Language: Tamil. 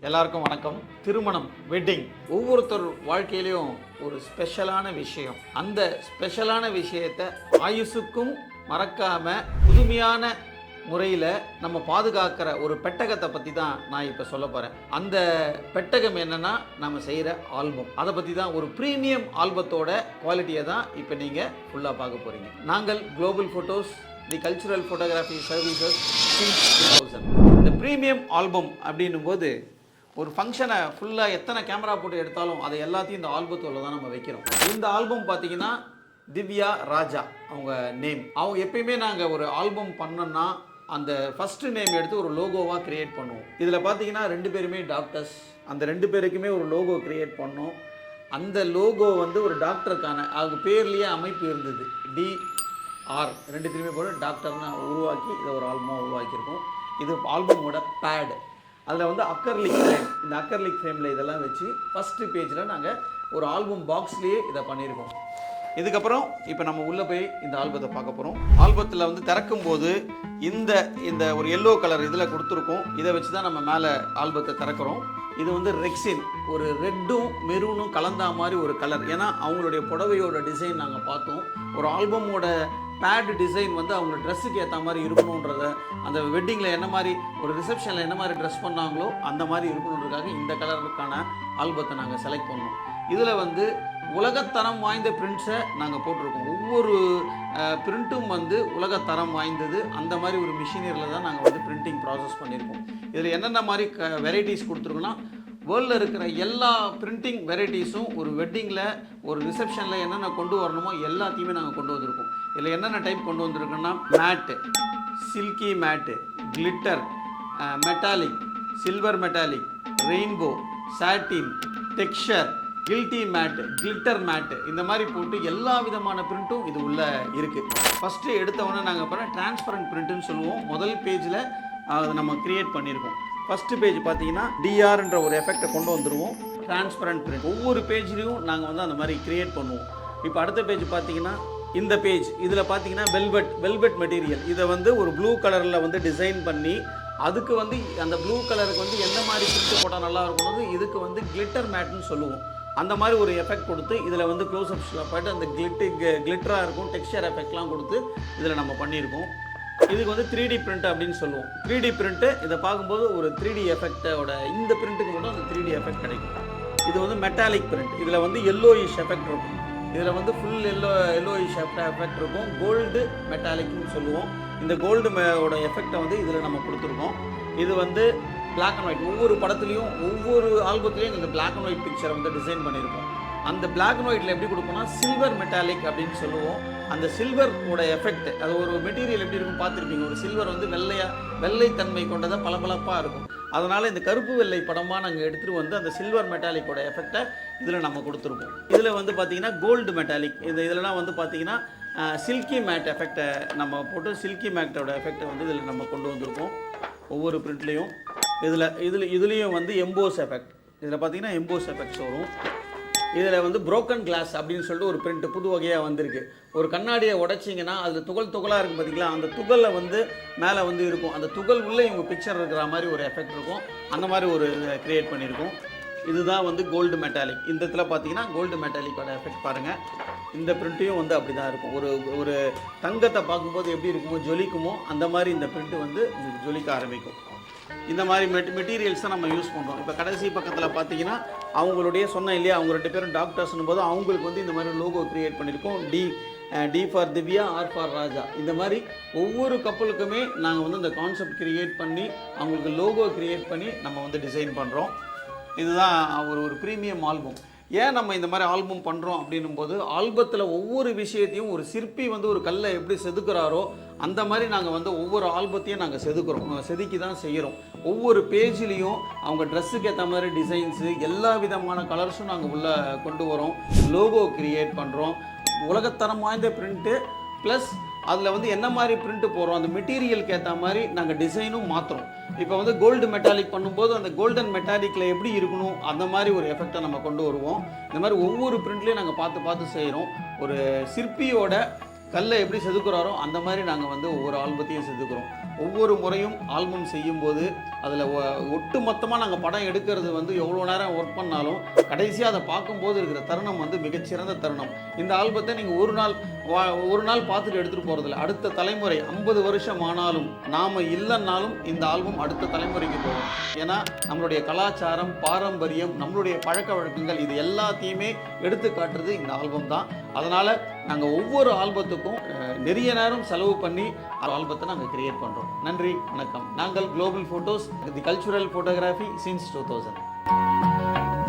எல்லாருக்கும் வணக்கம். திருமணம், வெட்டிங் ஒவ்வொருத்தர் வாழ்க்கையிலையும் ஒரு ஸ்பெஷலான விஷயம். அந்த ஸ்பெஷலான விஷயத்தை ஆயுசுக்கும் மறக்காம புதுமையான முறையில் நம்ம பாதுகாக்கிற ஒரு பெட்டகத்தை பற்றி தான் நான் இப்போ சொல்ல போகிறேன். அந்த பெட்டகம் என்னென்னா நம்ம செய்கிற ஆல்பம். அதை பற்றி தான் ஒரு ப்ரீமியம் ஆல்பத்தோட குவாலிட்டியை தான் இப்போ நீங்கள் ஃபுல்லாக பார்க்க போகிறீங்க. நாங்கள் குளோபல் ஃபோட்டோஸ் தி கல்ச்சுரல் ஃபோட்டோகிராஃபி சர்வீசஸ் சின்ஸ் 2000. இந்த ப்ரீமியம் ஆல்பம் அப்படின்னும் போது ஒரு ஃபங்க்ஷனை ஃபுல்லாக எத்தனை கேமரா போட்டு எடுத்தாலும் அதை எல்லாத்தையும் இந்த ஆல்பத்தோடு தான் நம்ம வைக்கிறோம். இந்த ஆல்பம் பார்த்தீங்கன்னா திவ்யா ராஜா அவங்க நேம். அவங்க எப்பயுமே நாங்கள் ஒரு ஆல்பம் பண்ணோன்னா அந்த ஃபஸ்ட்டு நேம் எடுத்து ஒரு லோகோவாக க்ரியேட் பண்ணுவோம். இதில் பார்த்தீங்கன்னா 2 பேருமே டாக்டர்ஸ். அந்த 2 பேருக்குமே ஒரு லோகோ க்ரியேட் பண்ணோம். அந்த லோகோ ஒரு டாக்டருக்கான அவங்க பேர்லேயே அமைப்பு இருந்தது. DR 2 பேருமே போட்டு டாக்டர்னு உருவாக்கி இதை ஒரு ஆல்பமாக உருவாக்கியிருக்கோம். இது ஆல்பமோட பேடு. அதில் அக்கர்லிக் ஃப்ரேம், இந்த அக்கர்லிக் ஃப்ரேமில் இதெல்லாம் வச்சு ஃபஸ்ட்டு பேஜில் நாங்கள் ஒரு ஆல்பம் பாக்ஸ்லேயே இதை பண்ணியிருக்கோம். இதுக்கப்புறம் இப்போ நம்ம உள்ளே போய் இந்த ஆல்பத்தை பார்க்க போகிறோம். ஆல்பத்தில் திறக்கும்போது இந்த ஒரு எல்லோ கலர் இதில் கொடுத்துருக்கோம். இதை வச்சு தான் நம்ம மேலே ஆல்பத்தை திறக்கிறோம். இது ரெக்ஸின், ஒரு ரெட்டும் மெரூனும் கலந்தா மாதிரி ஒரு கலர். ஏன்னா அவங்களுடைய புடவையோட டிசைன் நாங்கள் பார்த்தோம். ஒரு ஆல்பமோட பேட் டிசைன் அவங்க ட்ரெஸ்ஸுக்கு ஏற்ற மாதிரி இருக்கணுன்றத, அந்த வெட்டிங்கில் என்ன மாதிரி ஒரு ரிசப்ஷனில் என்ன மாதிரி ட்ரெஸ் பண்ணாங்களோ அந்த மாதிரி இருக்கணுன்றதுக்காக இந்த கலருக்கான ஆல்பத்தை நாங்கள் செலக்ட் பண்ணோம். இதில் உலகத்தரம் வாய்ந்த பிரிண்ட்ஸை நாங்கள் போட்டிருக்கோம். ஒவ்வொரு பிரிண்ட்டும் உலகத்தரம் வாய்ந்தது. அந்த மாதிரி ஒரு மிஷினரியில் தான் நாங்கள் பிரிண்டிங் ப்ராசஸ் பண்ணியிருக்கோம். இதில் என்னென்ன மாதிரி வெரைட்டிஸ் கொடுத்துருக்கோன்னா, வேர்ல்டில் இருக்கிற எல்லா பிரிண்டிங் வெரைட்டிஸும் ஒரு வெட்டிங்கில் ஒரு ரிசப்ஷனில் என்னென்ன கொண்டு வரணுமோ எல்லாத்தையுமே நாங்கள் கொண்டு வந்திருக்கோம். இதில் என்னென்ன டைப் கொண்டு வந்திருக்கோன்னா, matte, silky matte, glitter, metallic, silver metallic, rainbow, satin, texture, கில்ட்டி மேட்டு, கிளிட்டர் மேட்டு, இந்த மாதிரி போட்டு எல்லா விதமான பிரிண்ட்டும் இது உள்ளே இருக்குது. ஃபஸ்ட்டு எடுத்தவொடனே நாங்கள் பண்ண டிரான்ஸ்பரண்ட் பிரிண்ட்டுன்னு சொல்லுவோம். முதல் பேஜில் அதை நம்ம க்ரியேட் பண்ணியிருக்கோம். ஃபஸ்ட்டு பேஜ் பார்த்தீங்கன்னா DRன்ற ஒரு எஃபெக்டை கொண்டு வந்துடுவோம். டிரான்ஸ்பரண்ட் பிரிண்ட் ஒவ்வொரு பேஜ்லேயும் நாங்கள் அந்த மாதிரி க்ரியேட் பண்ணுவோம். இப்போ அடுத்த பேஜ் பார்த்தீங்கன்னா இந்த பேஜ். இதில் பார்த்தீங்கன்னா வெல்வெட் மெட்டீரியல். இதை ஒரு ப்ளூ கலரில் டிசைன் பண்ணி அதுக்கு அந்த ப்ளூ கலருக்கு எந்த மாதிரி பிரிண்ட் போட்டால் நல்லா இருக்கணும், இதுக்கு கிளிட்டர் மேட்னு சொல்லுவோம். அந்த மாதிரி ஒரு எஃபெக்ட் கொடுத்து இதில் க்ளோஸ்அப்ஸில் போய்ட்டு அந்த கிளிட்டராக இருக்கும், டெக்ஸ்சர் எஃபெக்ட்லாம் கொடுத்து இதில் நம்ம பண்ணியிருக்கோம். இதுக்கு 3D பிரிண்ட் அப்படின்னு சொல்லுவோம். 3D பிரிண்ட்டு இதை பார்க்கும்போது ஒரு 3D எஃபெக்டோட இந்த பிரிண்ட்டுக்கு மட்டும் அந்த 3D எஃபெக்ட் கிடைக்கும். இது மெட்டாலிக் பிரிண்ட். இதில் எல்லோயிஷ் எஃபெக்ட் இருக்கும். இதில் ஃபுல் எல்லோயிஷ் எஃபெக்ட் இருக்கும். கோல்டு மெட்டாலிக்னு சொல்லுவோம். இந்த கோல்டு ஓட எஃபெக்டை இதில் நம்ம கொடுத்துருக்கோம். இது பிளாக் அண்ட் ஒயிட். ஒவ்வொரு படத்துலையும் ஒவ்வொரு ஆல்பத்துலேயும் இந்த பிளாக் அண்ட் ஒயிட் பிக்சரை டிசைன் பண்ணியிருக்கோம். அந்த பிளாக் அண்ட் ஒயிட்டில் எப்படி கொடுப்போம்னா சில்வர் மெட்டாலிக் அப்படின்னு சொல்லுவோம். அந்த சில்வரோட எஃபெக்ட், அது ஒரு மெட்டீரியல் எப்படி இருக்கும் பார்த்துருப்பீங்க. ஒரு சில்வர் வெள்ளைத்தன்மை கொண்டதாக பளபளப்பாக இருக்கும். அதனால் இந்த கருப்பு வெள்ளை படமாக நாங்கள் எடுத்துகிட்டு அந்த சில்வர் மெட்டாலிக்கோட எஃபெக்டை இதில் நம்ம கொடுத்துருக்கோம். இதில் பார்த்தீங்கன்னா கோல்டு மெட்டாலிக். இதெல்லாம் பார்த்தீங்கன்னா சில்கி மேட் எஃபெக்டை நம்ம போட்டு சில்கி மேட்டோட எஃபெக்டை இதில் நம்ம கொண்டு வந்திருக்கோம். ஒவ்வொரு பிரிண்ட்லேயும் இதுலேயும் எம்போஸ் எஃபெக்ட். இதில் பார்த்தீங்கன்னா எம்போஸ் எஃபெக்ட்ஸ் வரும். இதில் புரோக்கன் கிளாஸ் அப்படின்னு சொல்லிட்டு ஒரு பிரிண்ட் புது வகையாக வந்திருக்கு. ஒரு கண்ணாடியை உடைச்சிங்கன்னா அதில் துகளாக இருக்கும் பார்த்தீங்களா, அந்த துகளில் மேலே இருக்கும். அந்த துகள் உள்ளே இவங்க பிக்சர் இருக்கிற மாதிரி ஒரு எஃபெக்ட் இருக்கும். அந்த மாதிரி ஒரு க்ரியேட் பண்ணியிருக்கோம். இதுதான் கோல்டு மெட்டாலிக். இந்த இடத்துல பார்த்தீங்கன்னா கோல்டு மெட்டாலிக்கோட எஃபெக்ட் பாருங்கள். இந்த பிரிண்ட்டையும் அப்படி தான் இருக்கும். ஒரு தங்கத்தை பார்க்கும்போது எப்படி இருக்குமோ, ஜொலிக்குமோ, அந்த மாதிரி இந்த பிரிண்ட்டு உங்களுக்கு ஜொலிக்க ஆரம்பிக்கும். இந்த மாதிரி மெட்டீரியல்ஸ் தான் நம்ம யூஸ் பண்ணுறோம். இப்போ கடைசி பக்கத்தில் பார்த்தீங்கன்னா அவங்களுடைய சொன்ன இல்லையா, அவங்க 2 பேரும் டாக்டர்ஸ்னும் போது அவங்களுக்கு இந்த மாதிரி லோகோ க்ரியேட் பண்ணியிருக்கோம். D for Divya, R for Raja. இந்த மாதிரி ஒவ்வொரு கப்பலுக்குமே நாங்கள் இந்த கான்செப்ட் க்ரியேட் பண்ணி அவங்களுக்கு லோகோ க்ரியேட் பண்ணி நம்ம டிசைன் பண்ணுறோம். இதுதான் ஒரு ப்ரீமியம் ஆல்பம். ஏன் நம்ம இந்த மாதிரி ஆல்பம் பண்ணுறோம் அப்படின்னும் போது, ஆல்பத்தில் ஒவ்வொரு விஷயத்தையும் ஒரு சிற்பி ஒரு கல்லை எப்படி செதுக்குறாரோ அந்த மாதிரி நாங்கள் ஒவ்வொரு ஆல்பத்தையும் நாங்கள் செதுக்கி தான் செய்கிறோம். ஒவ்வொரு பேஜ்லேயும் அவங்க ட்ரெஸ்ஸுக்கு ஏற்ற மாதிரி டிசைன்ஸு, எல்லா விதமான கலர்ஸும் நாங்கள் உள்ளே கொண்டு வரோம். லோகோ க்ரியேட் பண்ணுறோம். உலகத்தரம் வாய்ந்த பிரிண்ட்டு ப்ளஸ் அதில் என்ன மாதிரி பிரிண்ட்டு போடுறோம், அந்த மெட்டீரியலுக்கு ஏற்ற மாதிரி நாங்கள் டிசைனும் மாற்றுறோம். இப்போ கோல்டு மெட்டாலிக் பண்ணும்போது அந்த கோல்டன் மெட்டாலிக்கில் எப்படி இருக்கணும் அந்த மாதிரி ஒரு எஃபெக்டை நம்ம கொண்டு வருவோம். இந்த மாதிரி ஒவ்வொரு பிரிண்ட்லேயும் நாங்கள் பார்த்து செய்கிறோம். ஒரு சிற்பியோட கல்லை எப்படி செதுக்குறாரோ அந்த மாதிரி நாங்கள் ஒவ்வொரு ஆல்பத்தையும் செதுக்குறோம். ஒவ்வொரு முறையும் ஆல்பம் செய்யும்போது அதில் ஒட்டு மொத்தமாக நாங்கள் படம் எடுக்கிறது வந்து எவ்வளோ நேரம் ஒர்க் பண்ணாலும் கடைசியாக அதை பார்க்கும்போது இருக்கிற தருணம் வந்து மிகச்சிறந்த தருணம். இந்த ஆல்பத்தை நீங்கள் ஒரு நாள் பார்த்துட்டு எடுத்துகிட்டு போகிறதில்ல. அடுத்த தலைமுறை 50 வருஷம் ஆனாலும் நாம் இல்லைன்னாலும் இந்த ஆல்பம் அடுத்த தலைமுறைக்கு போகும். ஏன்னா நம்மளுடைய கலாச்சாரம், பாரம்பரியம், நம்மளுடைய பழக்க வழக்கங்கள் இது எல்லாத்தையுமே எடுத்து காட்டுறது இந்த ஆல்பம் தான். அதனால் நாங்கள் ஒவ்வொரு ஆல்பத்துக்கும் நிறைய நேரம் செலவு பண்ணி ஆல்பத்தை நாங்கள் கிரியேட் பண்ணுறோம். நன்றி, வணக்கம். நாங்கள் குளோபல் ஃபோட்டோஸ், தி கல்ச்சுரல் ஃபோட்டோகிராஃபி சின்ஸ் 2000.